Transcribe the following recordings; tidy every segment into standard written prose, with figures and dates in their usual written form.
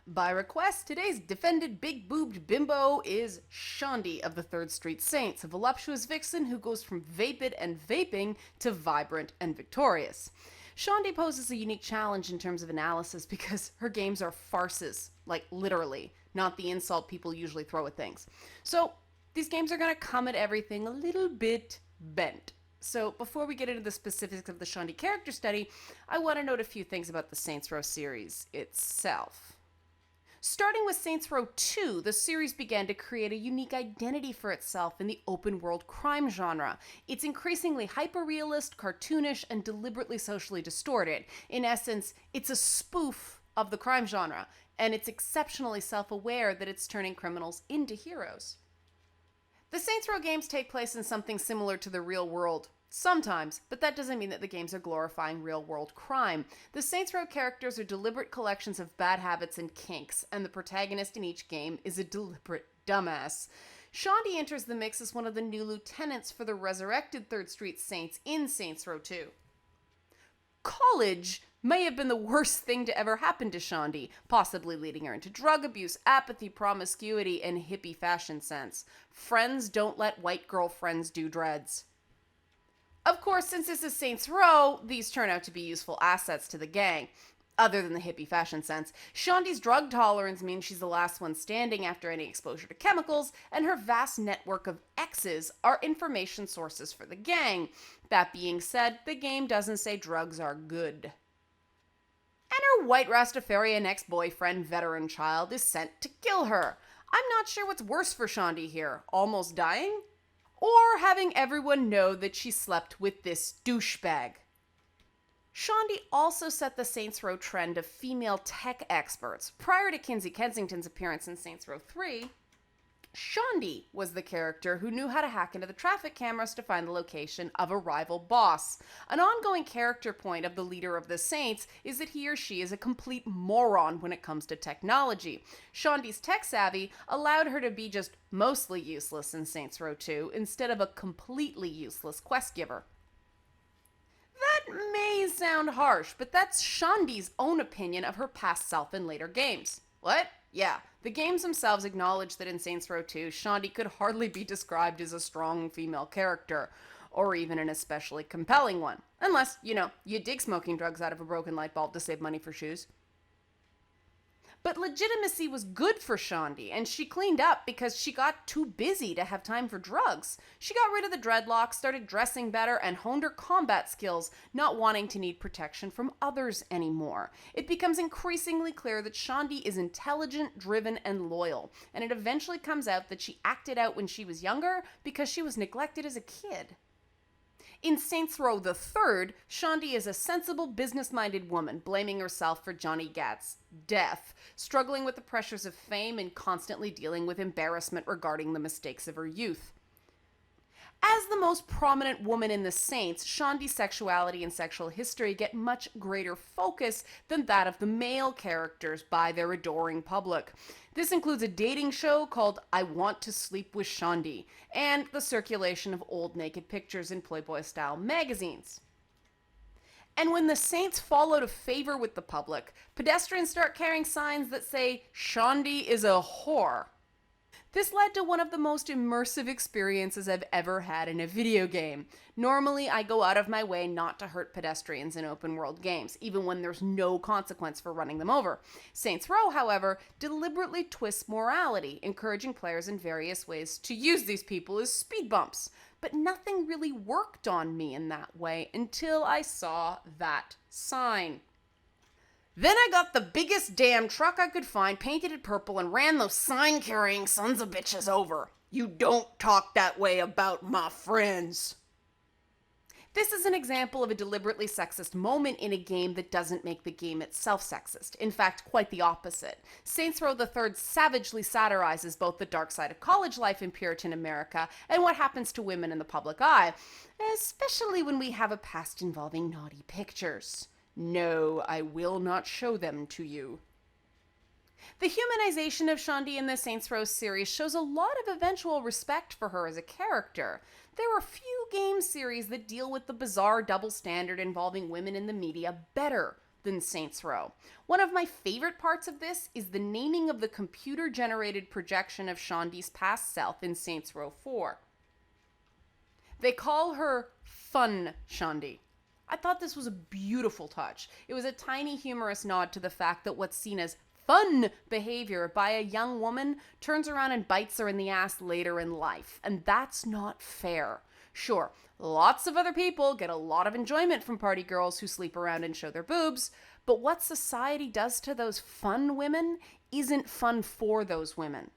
By request, today's defended big boobed bimbo is Shaundi of the Third Street Saints, a voluptuous vixen who goes from vapid and vaping to vibrant and victorious. Shaundi poses a unique challenge in terms of analysis because her games are farces, like literally, not the insult people usually throw at things. So these games are going to come at everything a little bit bent. So before we get into the specifics of the Shaundi character study, I want to note a few things about the Saints Row series itself. Starting with Saints Row 2, the series began to create a unique identity for itself in the open-world crime genre. It's increasingly hyper-realist, cartoonish, and deliberately socially distorted. In essence, it's a spoof of the crime genre, and it's exceptionally self-aware that it's turning criminals into heroes. The Saints Row games take place in something similar to the real world. Sometimes, but that doesn't mean that the games are glorifying real-world crime. The Saints Row characters are deliberate collections of bad habits and kinks, and the protagonist in each game is a deliberate dumbass. Shaundi enters the mix as one of the new lieutenants for the resurrected Third Street Saints in Saints Row 2. College may have been the worst thing to ever happen to Shaundi, possibly leading her into drug abuse, apathy, promiscuity, and hippie fashion sense. Friends don't let white girlfriends do dreads. Of course, since this is Saints Row, these turn out to be useful assets to the gang. Other than the hippie fashion sense, Shaundi's drug tolerance means she's the last one standing after any exposure to chemicals, and her vast network of exes are information sources for the gang. That being said, the game doesn't say drugs are good. And her white Rastafarian ex-boyfriend, veteran child, is sent to kill her. I'm not sure what's worse for Shaundi here, almost dying? Or having everyone know that she slept with this douchebag. Shaundi also set the Saints Row trend of female tech experts. Prior to Kinsey Kensington's appearance in Saints Row 3, Shaundi was the character who knew how to hack into the traffic cameras to find the location of a rival boss. An ongoing character point of the leader of the Saints is that he or she is a complete moron when it comes to technology. Shaundi's tech savvy allowed her to be just mostly useless in Saints Row 2 instead of a completely useless quest giver. That may sound harsh, but that's Shaundi's own opinion of her past self in later games. What? Yeah, the games themselves acknowledge that in Saints Row 2, Shaundi could hardly be described as a strong female character, or even an especially compelling one. Unless, you dig smoking drugs out of a broken light bulb to save money for shoes. But legitimacy was good for Shaundi, and she cleaned up because she got too busy to have time for drugs. She got rid of the dreadlocks, started dressing better, and honed her combat skills, not wanting to need protection from others anymore. It becomes increasingly clear that Shaundi is intelligent, driven, and loyal, and it eventually comes out that she acted out when she was younger because she was neglected as a kid. In Saints Row the Third, Shaundi is a sensible, business-minded woman, blaming herself for Johnny Gat's death, struggling with the pressures of fame and constantly dealing with embarrassment regarding the mistakes of her youth. As the most prominent woman in the Saints, Shaundi's sexuality and sexual history get much greater focus than that of the male characters by their adoring public. This includes a dating show called I Want to Sleep with Shaundi, and the circulation of old naked pictures in Playboy-style magazines. And when the Saints fall out of favor with the public, pedestrians start carrying signs that say, Shaundi is a whore. This led to one of the most immersive experiences I've ever had in a video game. Normally, I go out of my way not to hurt pedestrians in open-world games, even when there's no consequence for running them over. Saints Row, however, deliberately twists morality, encouraging players in various ways to use these people as speed bumps. But nothing really worked on me in that way until I saw that sign. Then I got the biggest damn truck I could find, painted it purple, and ran those sign-carrying sons of bitches over. You don't talk that way about my friends. This is an example of a deliberately sexist moment in a game that doesn't make the game itself sexist. In fact, quite the opposite. Saints Row the Third savagely satirizes both the dark side of college life in Puritan America and what happens to women in the public eye, especially when we have a past involving naughty pictures. No, I will not show them to you. The humanization of Shaundi in the Saints Row series shows a lot of eventual respect for her as a character. There are few game series that deal with the bizarre double standard involving women in the media better than Saints Row. One of my favorite parts of this is the naming of the computer-generated projection of Shaundi's past self in Saints Row 4. They call her Fun Shaundi. I thought this was a beautiful touch. It was a tiny humorous nod to the fact that what's seen as fun behavior by a young woman turns around and bites her in the ass later in life. And that's not fair. Sure, lots of other people get a lot of enjoyment from party girls who sleep around and show their boobs, but what society does to those fun women isn't fun for those women.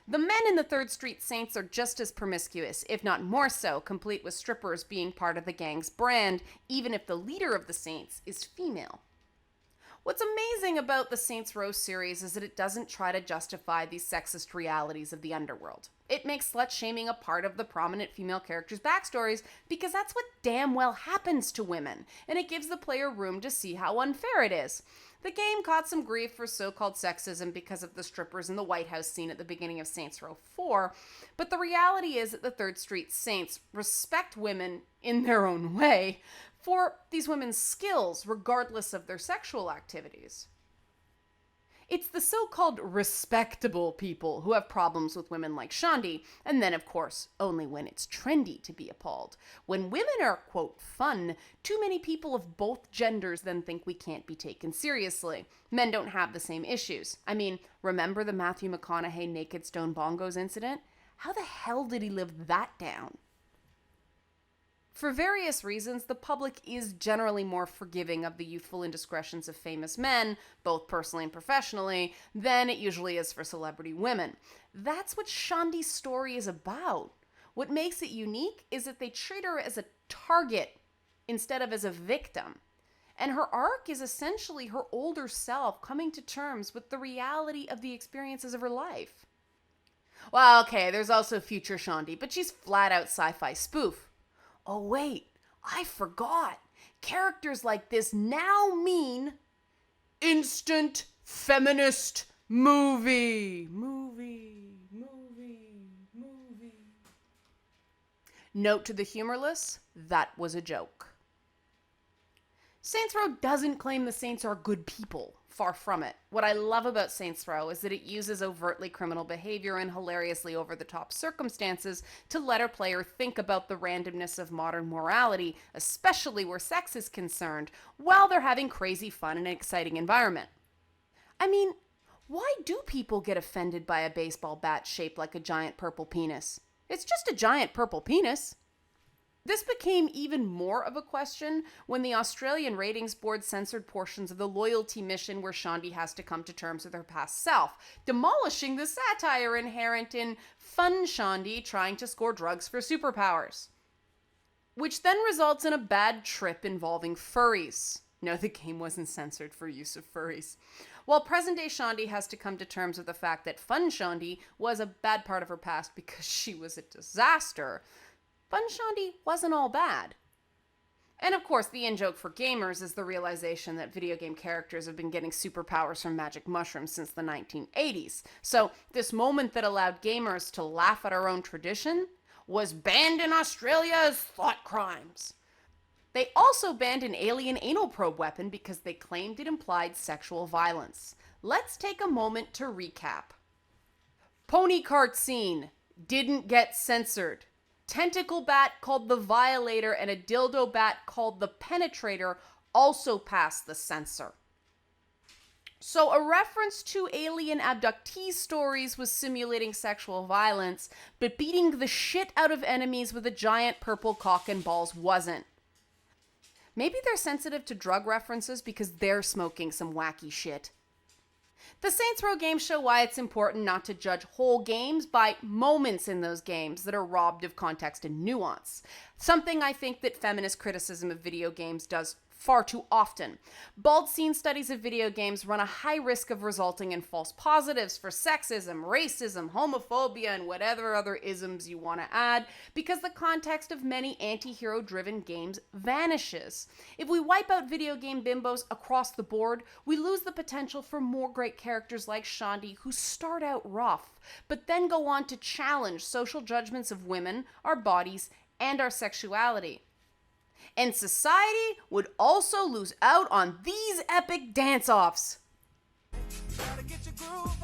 The men in the 3rd Street Saints are just as promiscuous, if not more so, complete with strippers being part of the gang's brand, even if the leader of the Saints is female. What's amazing about the Saints Row series is that it doesn't try to justify these sexist realities of the underworld. It makes slut-shaming a part of the prominent female characters' backstories because that's what damn well happens to women, and it gives the player room to see how unfair it is. The game caught some grief for so-called sexism because of the strippers in the White House scene at the beginning of Saints Row 4, but the reality is that the 3rd Street Saints respect women in their own way for these women's skills, regardless of their sexual activities. It's the so-called respectable people who have problems with women like Shaundi, and then, of course, only when it's trendy to be appalled. When women are, quote, fun, too many people of both genders then think we can't be taken seriously. Men don't have the same issues. I mean, remember the Matthew McConaughey naked stone bongos incident? How the hell did he live that down? For various reasons, the public is generally more forgiving of the youthful indiscretions of famous men, both personally and professionally, than it usually is for celebrity women. That's what Shaundi's story is about. What makes it unique is that they treat her as a target instead of as a victim. And her arc is essentially her older self coming to terms with the reality of the experiences of her life. Well, okay, there's also future Shaundi, but she's flat out sci-fi spoof. Oh wait, I forgot. Characters like this now mean instant feminist movie. Note to the humorless, that was a joke. Saints Row doesn't claim the Saints are good people. Far from it. What I love about Saints Row is that it uses overtly criminal behavior and hilariously over-the-top circumstances to let our player think about the randomness of modern morality, especially where sex is concerned, while they're having crazy fun in an exciting environment. I mean, why do people get offended by a baseball bat shaped like a giant purple penis? It's just a giant purple penis. This became even more of a question when the Australian Ratings Board censored portions of the loyalty mission where Shaundi has to come to terms with her past self, demolishing the satire inherent in fun Shaundi trying to score drugs for superpowers. Which then results in a bad trip involving furries. No, the game wasn't censored for use of furries. While present-day Shaundi has to come to terms with the fact that fun Shaundi was a bad part of her past because she was a disaster, Fun Shaundi wasn't all bad. And of course, the in-joke for gamers is the realization that video game characters have been getting superpowers from magic mushrooms since the 1980s. So this moment that allowed gamers to laugh at our own tradition was banned in Australia as thought crimes. They also banned an alien anal probe weapon because they claimed it implied sexual violence. Let's take a moment to recap. Pony cart scene didn't get censored. Tentacle bat called the Violator and a dildo bat called the Penetrator also passed the censor. So a reference to alien abductee stories was simulating sexual violence, but beating the shit out of enemies with a giant purple cock and balls wasn't. Maybe they're sensitive to drug references because they're smoking some wacky shit. The Saints Row games show why it's important not to judge whole games by moments in those games that are robbed of context and nuance. Something I think that feminist criticism of video games does far too often. Bald scene studies of video games run a high risk of resulting in false positives for sexism, racism, homophobia, and whatever other isms you want to add, because the context of many anti-hero driven games vanishes. If we wipe out video game bimbos across the board, we lose the potential for more great characters like Shaundi who start out rough, but then go on to challenge social judgments of women, our bodies, and our sexuality. And society would also lose out on these epic dance-offs. Gotta get your groove